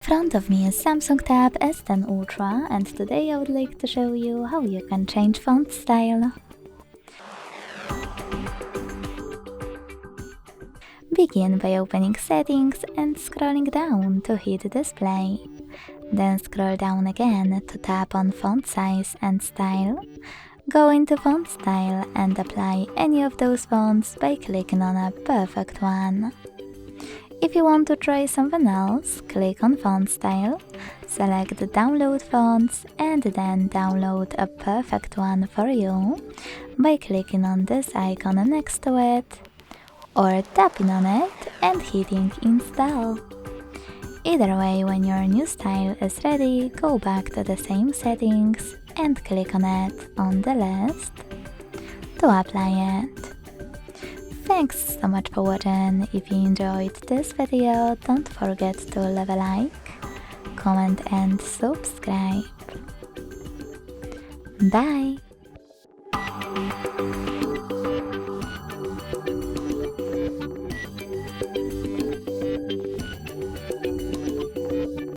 In front of me is Samsung Tab S10 Ultra, and today I would like to show you how you can change font style. Begin by opening Settings and scrolling down to hit Display. Then scroll down again to tap on Font Size and Style. Go into Font Style and apply any of those fonts by clicking on a perfect one. If you want to try something else, click on Font Style, select the Download Fonts and then download a perfect one for you by clicking on this icon next to it, or tapping on it and hitting Install. Either way, when your new style is ready, go back to the same settings and click on it on the list to apply it. Thanks so much for watching. If you enjoyed this video, don't forget to leave a like, comment and subscribe. Bye!